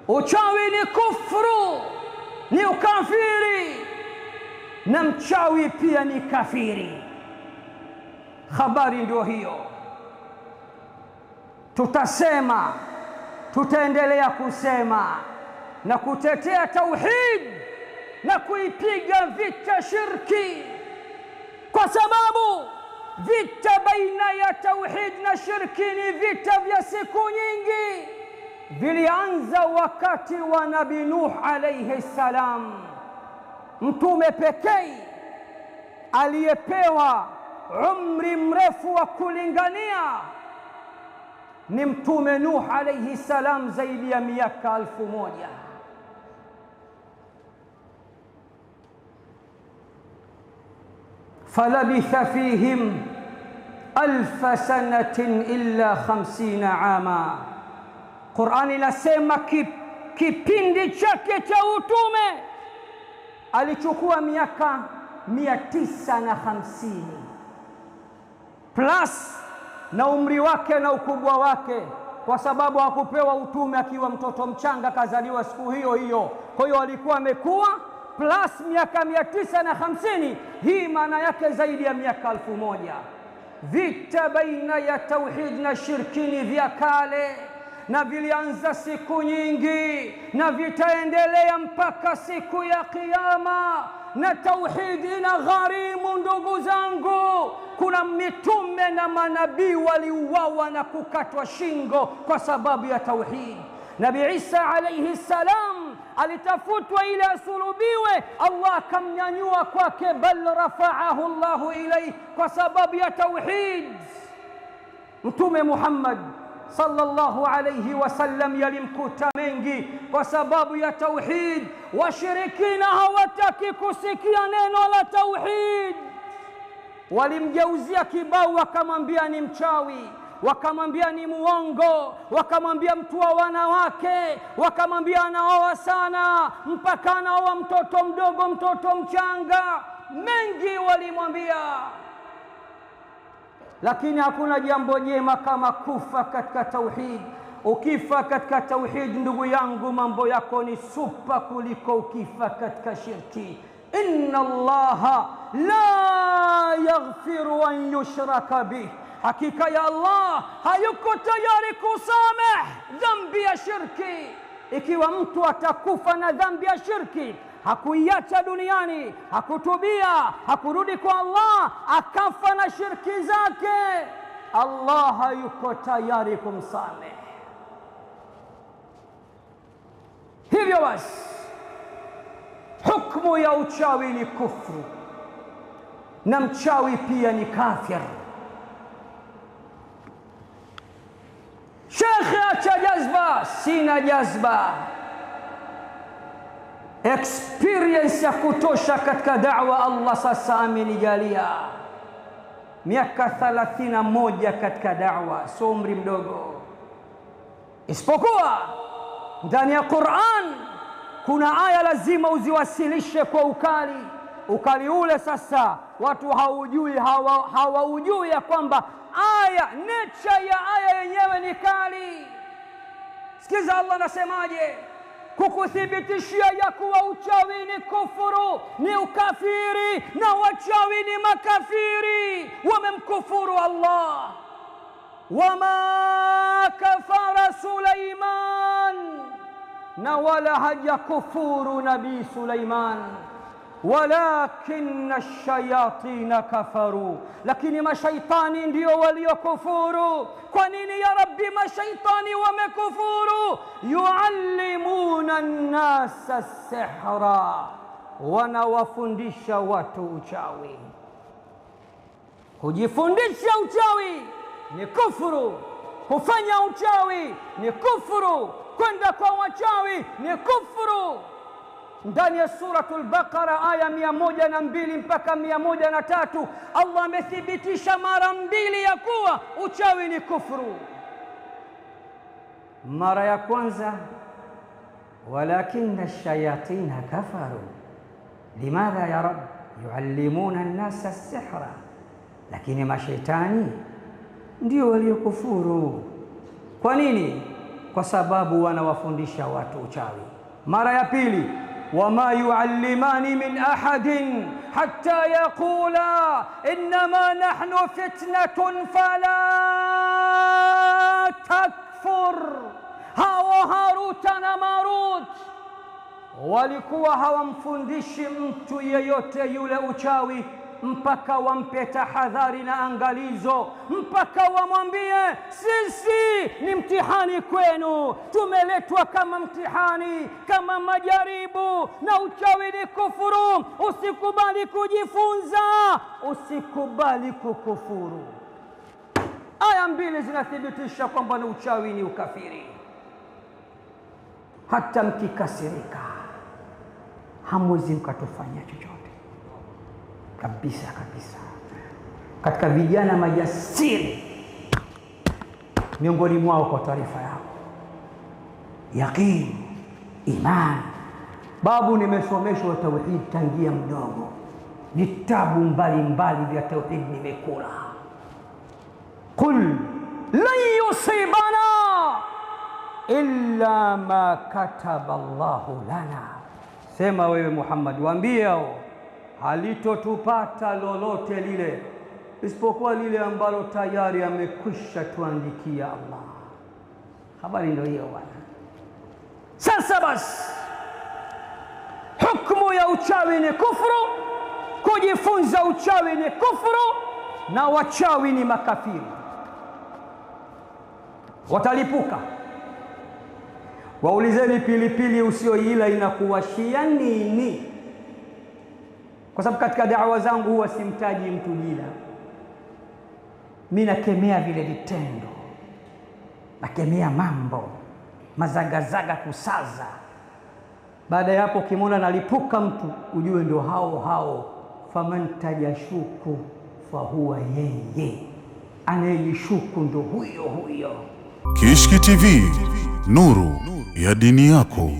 uchawi ni kufru, ni ukafiri, na mchawi pia ni kafiri. Habari ndio hiyo. Tutasema, tutaendelea kusema na kutetea tauhid na kuipiga vita shirki, kwa sababu vita baina ya tauhid na shirki ni vita vya siku nyingi. Vilianza wakati wa Nabii Nuh alayhi salam. Mtume pekee aliyepewa umri mrefu wa kulingania ni Mtume Nuh alayhi salam, zaidi ya miaka 1000. falabitha fihim 1000 sanatin illa 50 ama. Qur'ani inasema kipindi chake cha utume alichukua miaka 950 plus na umri wake na ukubwa wake, kwa sababu hakupewa utume akiwa mtoto mchanga, kazaliwa siku hiyo hiyo. Kwa hiyo alikuwa amekuwa plus miaka 950. Hii maana yake zaidi ya miaka 1000. Vita baina ya tauhid na shirki ni vya kale na vilianza siku nyingi na vitaendelea mpaka siku ya Kiyama. Na tauhid ina gharimu, ndugu zangu. Kuna mitume na manabii waliuawa na kukatwa shingo kwa sababu ya tauhid. Nabii Isa alayhi salam alitafutwa ili asulubiwe, Allah akamnyanyua kwake, bal rafa'ahu Allahu ilayhi, kwa sababu ya tauhid. Mtume Muhammad sallallahu alayhi wasallam yalimkuta mengi kwa sababu ya tauhid. Washirikina hawataki kusikia neno la tauhid, walimgeuzia kibao, wakamwambia ni mchawi, wakamwambia ni muongo, wakamwambia mtu wa wanawake, wakamwambia anaoa sana, mpaka anaoa mtoto mdogo, mtoto mchanga. Mengi walimwambia, lakini hakuna jambo jema kama kufa katika tauhid. Ukifa katika tauhid, ndugu yangu, mambo yako ni supa kuliko ukifa katika shirki. Inna Allaha la yaghfiru an yushraka bih, hakika ya Allah hayuko tayari kusamehe dhambi ya shirki. Ikiwa mtu atakufa na dhambi ya shirki, hakuiacha duniani, hakutubia, hakurudi kwa Allah, akafa na shirki zake, Allah hayuko tayari kumsamehe. Hivyo basi, hukumu ya uchawi ni kufru, na mchawi pia ni kafir. Shekhe, acha jazba. Sina jazba, experience ya kutosha katika da'wa. Allah sasa amenijalia miaka 31 katika da'wa, sio umri mdogo. Isipokuwa ndani ya Qur'an kuna aya lazima uziwasilishe kwa ukali. Ukali ule sasa watu hawaujui ya kwamba aya, nature ya aya yenyewe ni kali. Sikiza Allah anasemaje kukuthibitishia ya kuwa uchawi ni kufuru, ni ukafiri, na wachawi ni makafiri, wamemkufuru Allah. Wama kafara Sulaiman, na wala hajakufuru Nabii Sulaiman, walakinna ash-shayatina kafaru, lakini mashaitani ndio waliokufuru. Kwa nini ya Rabbi mashaitani wamekufuru? Yuallimuna an-nasa as-sihra, wanawafundisha watu uchawi. Kujifundisha uchawi ni kufuru, kufanya uchawi ni kufuru, kwenda kwa wachawi ni kufuru. Ndani ya suratul Baqara aya 102 mpaka 103 Allah amethibitisha mara 2 ya kuwa uchawi ni kufuru. Mara ya kwanza, walakinna ash-shayatina kafaru. Limadha ya Rabb? Yuallimuna an-nasa as-sihra, lakini mashaitani ndio waliokufuru. Kwa nini? kwa sababu wanawafundisha watu uchawi. Mara ya pili, wama yuallimani min ahadin hatta yaqula innama nahnu fitnatun fala takfur. Hawa Haruta na Marut walikuwa hawamfundishi mtu yeyote yule uchawi mpaka wampe tahadhari na angalizo, mpaka wamwambie sisi ni mtihani kwenu, tumeletwa kama mtihani, kama majaribu, na uchawi ni kufuru. Usikubali kujifunza, usikubali kukufuru. Aya mbili zinathibitisha kwamba uchawi ni ukafiri. Hata mkikasirika hamwezi mkatufanya chochote kabisa kabisa. Katika vijana majasiri miongoni mwao, kwa taarifa yao, yaqini, imani. Babu, nimesomeshwa tauhid tangia mdogo, vitabu mbalimbali vya tauhid nimekula. Qul lan yusibana illa ma kataba Allahu lana, sema wewe Muhammad, waambie hao, halitotupata lolote lile isipokuwa lile ambalo tayari amekwisha tuandikia Allah. Habari ndio hiyo bwana. Sasa basi, hukumu ya uchawi ni kufuru, kujifunza uchawi ni kufuru, na wachawi ni makafiri, watalipuka. Waulizeni pilipili usioila inakuwashia nini? Kwa sababu katika da'wa zangu huwa simtaji mtu jina, mimi nakemea vile vitendo, nakemea mambo mazagazaga, kusaza. Baada ya hapo, ukimwona nalipuka mtu ujue ndio hao hao, faman tajashuku fahuwa yeye, anayejishuku ndio huyo huyo. Kishki TV, nuru ya dini yako.